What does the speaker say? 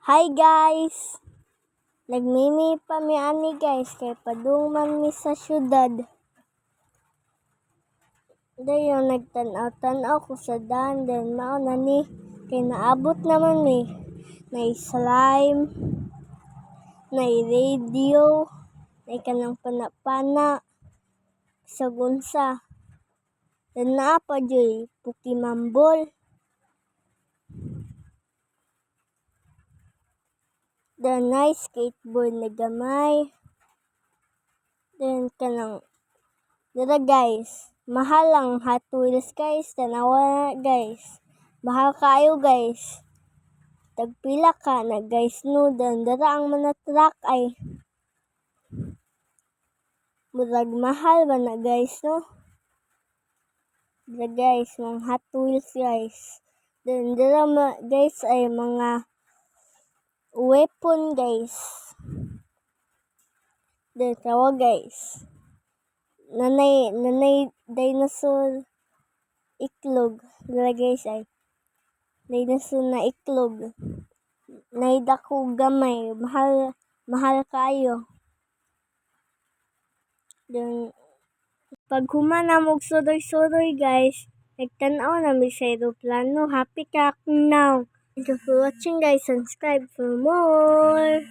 Hi guys! Nagmimi pa mi ani guys kay padungman mi sa syudad. Dayon nagtan-aw ko sa daan then mao na ni kay naabot naman mi. May slime, may radio, may kanang pana-pana, sa gunsa. Then naa pa joy Pokemambol. The nice skateboard na gamay. Then kanang dara guys, mahal ang Hot Wheels guys, tanawa na guys. Mahal kayo guys. Tagpila ka na guys no, then dara ang mga truck ay murag mahal ba na guys no. Dara guys, mga Hot Wheels guys. Then dara guys ay mga weapon guys. Then tawa guys. Nanay dinosaur iklog. Dara guys ay dinosaur na iklog. Naidako gamay, mahal kayo. Then pag humana mo suroy-suroy guys, nagtan-aw na mi sa aeroplano. Happy ka now. Thank you for watching guys. Subscribe for more.